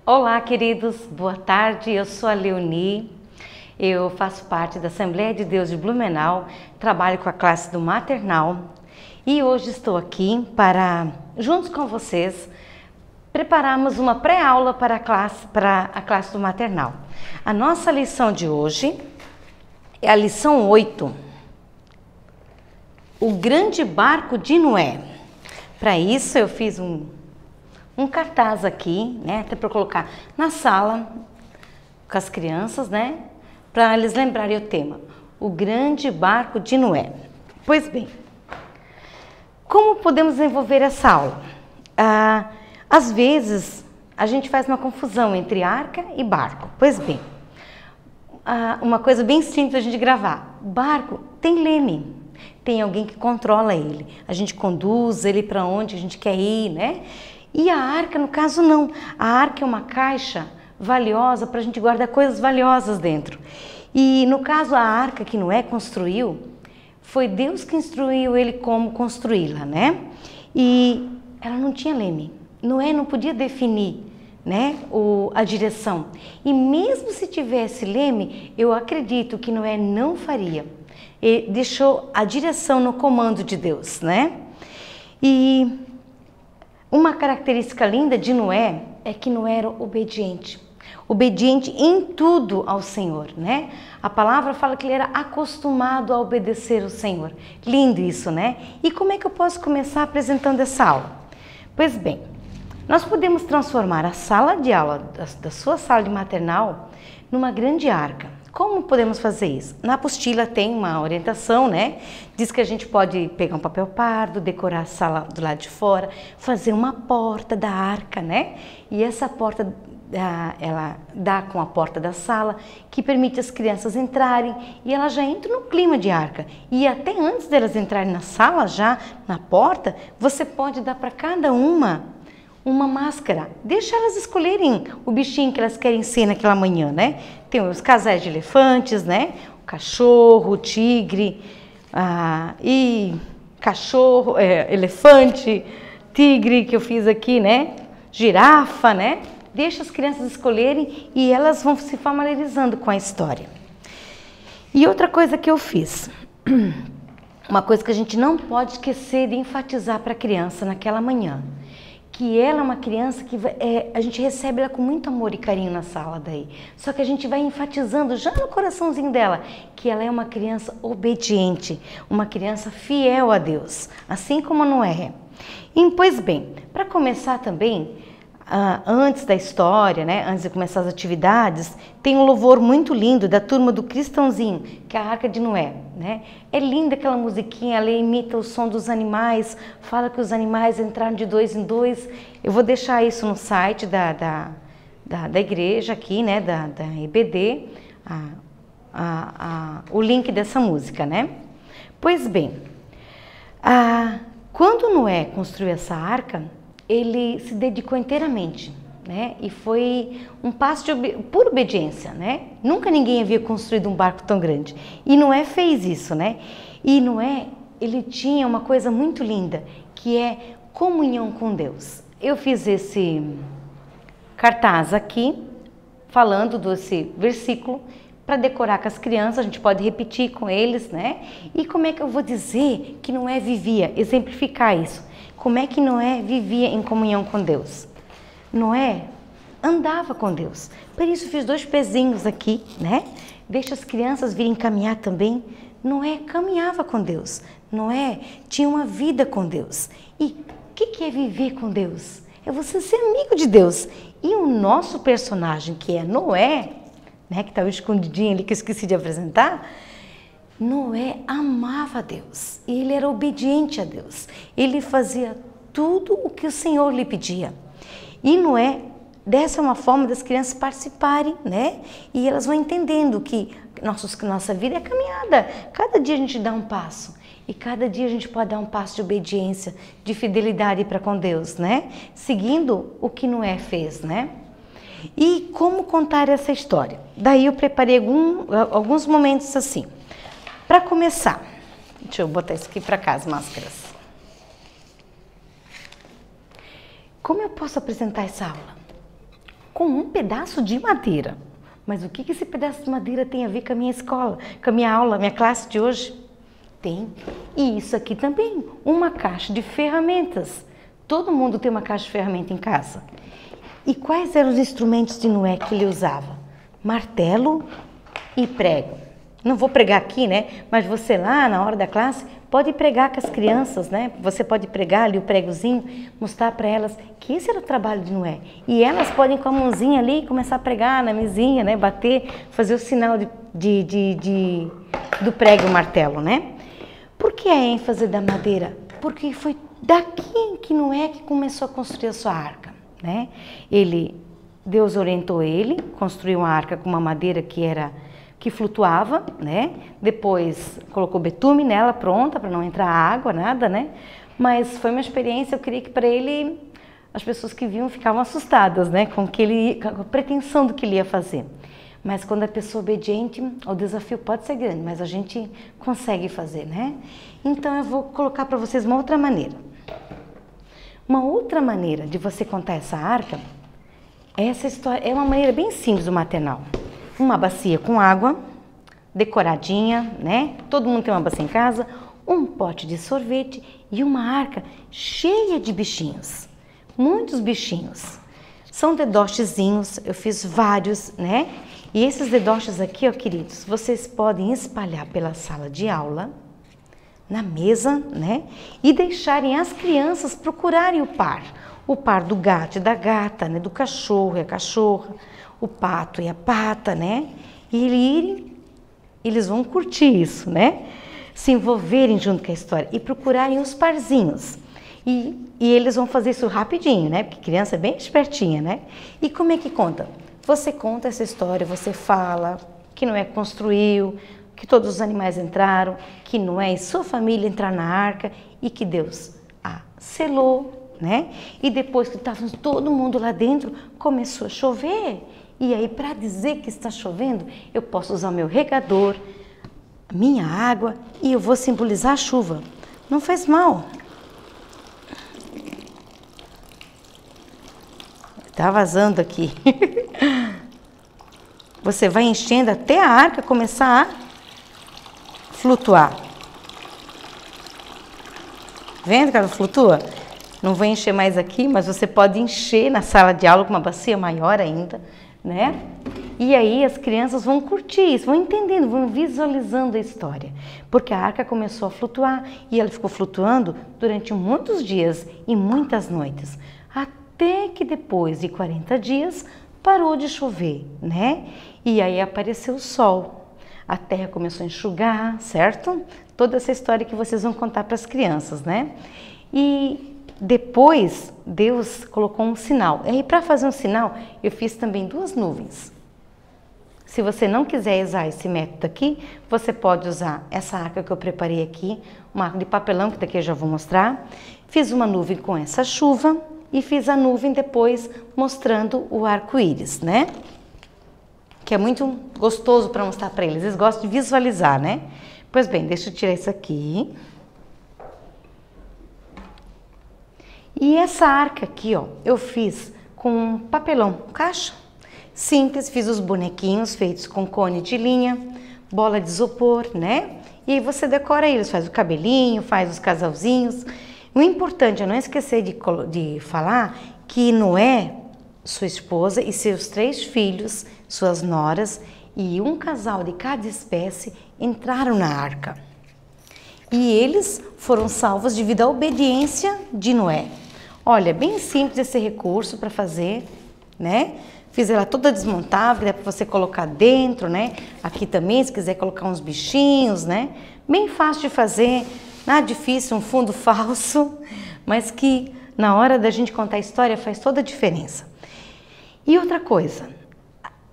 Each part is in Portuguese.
Olá, queridos, boa tarde. Eu sou a Leoni, eu faço parte da Assembleia de Deus de Blumenau, trabalho com a classe do maternal e hoje estou aqui para, juntos com vocês, prepararmos uma pré-aula para a classe do maternal. A nossa lição de hoje é a lição 8, o grande barco de Noé. Para isso eu fiz um cartaz aqui, né, até para colocar na sala com as crianças, né, para eles lembrarem o tema, o grande barco de Noé. Pois bem, como podemos desenvolver essa aula? Às vezes a gente faz uma confusão entre arca e barco. Pois bem, uma coisa bem simples de gravar, barco tem leme, tem alguém que controla ele, a gente conduz ele para onde a gente quer ir, né? E a arca, no caso, não. A arca é uma caixa valiosa para a gente guardar coisas valiosas dentro. E no caso, a arca que Noé construiu, foi Deus que instruiu ele como construí-la, né? E ela não tinha leme. Noé não podia definir, né, a direção. E mesmo se tivesse leme, eu acredito que Noé não faria. Ele deixou a direção no comando de Deus, né? E uma característica linda de Noé é que Noé era obediente em tudo ao Senhor, né? A palavra fala que ele era acostumado a obedecer ao Senhor. Lindo isso, né? E como é que eu posso começar apresentando essa aula? Pois bem, nós podemos transformar a sala de aula da sua sala de maternal numa grande arca. Como podemos fazer isso? Na apostila tem uma orientação, né? Diz que a gente pode pegar um papel pardo, decorar a sala do lado de fora, fazer uma porta da arca, né? E essa porta, ela dá com a porta da sala, que permite as crianças entrarem e elas já entram no clima de arca. E até antes delas entrarem na sala, já na porta, você pode dar para cada uma máscara, deixa elas escolherem o bichinho que elas querem ser naquela manhã, né? Tem os casais de elefantes, né? O cachorro, o tigre, elefante, tigre que eu fiz aqui, né? Girafa, né? Deixa as crianças escolherem e elas vão se familiarizando com a história. E outra coisa que eu fiz, uma coisa que a gente não pode esquecer de enfatizar para a criança naquela manhã, que ela é uma criança que a gente recebe ela com muito amor e carinho na sala daí. Só que a gente vai enfatizando já no coraçãozinho dela que ela é uma criança obediente, uma criança fiel a Deus, assim como Noé. E, pois bem, para começar também, antes da história, né, antes de começar as atividades, tem um louvor muito lindo da turma do Cristãozinho, que é a Arca de Noé, né? É linda aquela musiquinha, ela imita o som dos animais, fala que os animais entraram de 2 em 2. Eu vou deixar isso no site da igreja aqui, né, da EBD, o link dessa música, né? Pois bem, quando Noé construiu essa arca, ele se dedicou inteiramente, né? E foi um passo de pura obediência, né? Nunca ninguém havia construído um barco tão grande. E Noé fez isso, né? E Noé, ele tinha uma coisa muito linda, que é comunhão com Deus. Eu fiz esse cartaz aqui, falando desse versículo, para decorar com as crianças, a gente pode repetir com eles, né? E como é que eu vou dizer que Noé vivia, exemplificar isso? Como é que Noé vivia em comunhão com Deus? Noé andava com Deus. Por isso fiz 2 pezinhos aqui, né? Deixa as crianças virem caminhar também. Noé caminhava com Deus. Noé tinha uma vida com Deus. E o que é viver com Deus? É você ser amigo de Deus. E o nosso personagem, que é Noé, né, que estava escondidinho ali, que eu esqueci de apresentar, Noé amava a Deus, ele era obediente a Deus, ele fazia tudo o que o Senhor lhe pedia. E Noé, dessa é uma forma das crianças participarem, né? E elas vão entendendo que nossa vida é caminhada, cada dia a gente dá um passo. E cada dia a gente pode dar um passo de obediência, de fidelidade para com Deus, né? Seguindo o que Noé fez, né? E como contar essa história? Daí eu preparei alguns momentos assim. Para começar, deixa eu botar isso aqui para cá, as máscaras. Como eu posso apresentar essa aula? com um pedaço de madeira. Mas o que esse pedaço de madeira tem a ver com a minha escola, com a minha aula, minha classe de hoje? Tem. E isso aqui também, uma caixa de ferramentas. Todo mundo tem uma caixa de ferramenta em casa. E quais eram os instrumentos de Noé que ele usava? Martelo e prego. Não vou pregar aqui, né? Mas você lá, na hora da classe, pode pregar com as crianças, né? Você pode pregar ali o pregozinho, mostrar para elas que esse era o trabalho de Noé. E elas podem com a mãozinha ali começar a pregar na mesinha, né? Bater, fazer o sinal do prego e martelo, né? Por que a ênfase da madeira? Porque foi daqui que Noé que começou a construir a sua arca, né? Deus orientou ele, construiu uma arca com uma madeira que flutuava, né? Depois colocou betume nela, pronta, para não entrar água, nada, né? Mas foi uma experiência, eu queria que para ele, as pessoas que viam ficavam assustadas, né? Com a pretensão do que ele ia fazer. Mas quando a pessoa é obediente, o desafio pode ser grande, mas a gente consegue fazer, né? Então eu vou colocar para vocês uma outra maneira. Uma outra maneira de você contar essa arca, essa história é uma maneira bem simples do maternal. Uma bacia com água, decoradinha, né? Todo mundo tem uma bacia em casa, um pote de sorvete e uma arca cheia de bichinhos. Muitos bichinhos. São dedochezinhos, eu fiz vários, né? E esses dedoches aqui, ó, queridos, vocês podem espalhar pela sala de aula, na mesa, né? E deixarem as crianças procurarem o par do gato e da gata, né? Do cachorro e a cachorra, o pato e a pata, né? E eles vão curtir isso, né? Se envolverem junto com a história e procurarem os parzinhos. E eles vão fazer isso rapidinho, né? Porque criança é bem espertinha, né? E como é que conta? Você conta essa história, você fala que Noé construiu, que todos os animais entraram, que Noé e sua família entraram na arca e que Deus a selou, né? E depois que estava todo mundo lá dentro, começou a chover. E aí, para dizer que está chovendo, eu posso usar o meu regador, minha água e eu vou simbolizar a chuva. Não faz mal. Tá vazando aqui. Você vai enchendo até a arca começar a flutuar. Vendo que ela flutua? Não vou encher mais aqui, mas você pode encher na sala de aula com uma bacia maior ainda, né? E aí as crianças vão curtir isso, vão entendendo, vão visualizando a história. Porque a arca começou a flutuar e ela ficou flutuando durante muitos dias e muitas noites. Até que depois de 40 dias parou de chover, né? E aí apareceu o sol. A terra começou a enxugar, certo? Toda essa história que vocês vão contar para as crianças, né? E depois Deus colocou um sinal. E aí para fazer um sinal, eu fiz também 2 nuvens. Se você não quiser usar esse método aqui, você pode usar essa arca que eu preparei aqui, uma arca de papelão, que daqui eu já vou mostrar. Fiz uma nuvem com essa chuva e fiz a nuvem depois mostrando o arco-íris, né? Que é muito gostoso para mostrar para eles. Eles gostam de visualizar, né? Pois bem, deixa eu tirar isso aqui. E essa arca aqui, ó, eu fiz com papelão, caixa. Simples, fiz os bonequinhos feitos com cone de linha, bola de isopor, né? E aí você decora eles, faz o cabelinho, faz os casalzinhos. O importante é não esquecer de falar que Noé, sua esposa e seus 3 filhos, suas noras e um casal de cada espécie entraram na arca. E eles foram salvos devido à obediência de Noé. Olha, bem simples esse recurso para fazer, né? Fiz ela toda desmontável, dá para você colocar dentro, né? Aqui também, se quiser colocar uns bichinhos, né? Bem fácil de fazer, nada difícil, um fundo falso, mas que na hora da gente contar a história faz toda a diferença. E outra coisa,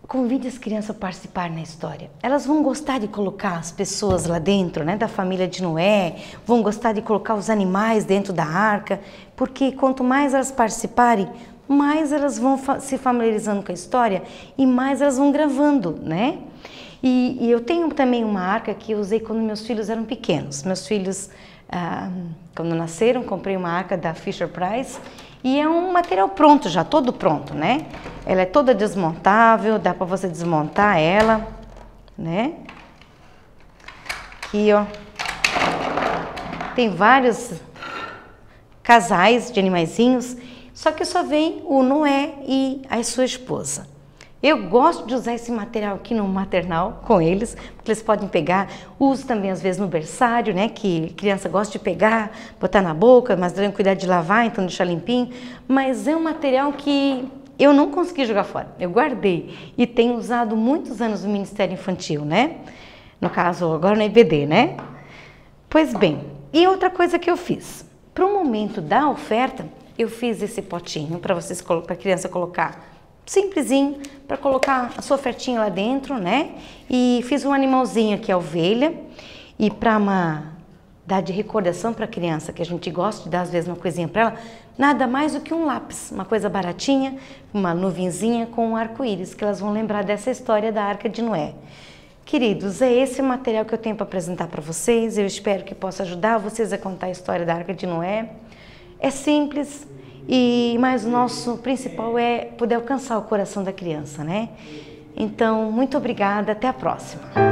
convide as crianças a participar na história. Elas vão gostar de colocar as pessoas lá dentro, né, da família de Noé, vão gostar de colocar os animais dentro da arca, porque quanto mais elas participarem, mais elas vão se familiarizando com a história e mais elas vão gravando, né? E eu tenho também uma arca que eu usei quando meus filhos eram pequenos. Meus filhos, quando nasceram, comprei uma arca da Fisher Price e é um material pronto já, todo pronto, né? Ela é toda desmontável, dá para você desmontar ela, né? Aqui, ó. Tem vários casais de animaizinhos, só que só vem o Noé e a sua esposa. Eu gosto de usar esse material aqui no maternal com eles, porque eles podem pegar, uso também às vezes no berçário, né, que criança gosta de pegar, botar na boca, mas devem cuidar de lavar, então deixar limpinho, mas é um material que eu não consegui jogar fora, eu guardei e tenho usado muitos anos no Ministério Infantil, né, no caso agora no EBD, né. Pois bem, e outra coisa que eu fiz, para o momento da oferta, eu fiz esse potinho para vocês, para a criança colocar simplesinho, para colocar a sua ofertinha lá dentro, né? E fiz um animalzinho aqui, a ovelha, e para dar de recordação para a criança, que a gente gosta de dar às vezes uma coisinha para ela, nada mais do que um lápis, uma coisa baratinha, uma nuvenzinha com um arco-íris, que elas vão lembrar dessa história da Arca de Noé. Queridos, é esse o material que eu tenho para apresentar para vocês, eu espero que possa ajudar vocês a contar a história da Arca de Noé. É simples, mas o nosso principal é poder alcançar o coração da criança, né? Então, muito obrigada, até a próxima.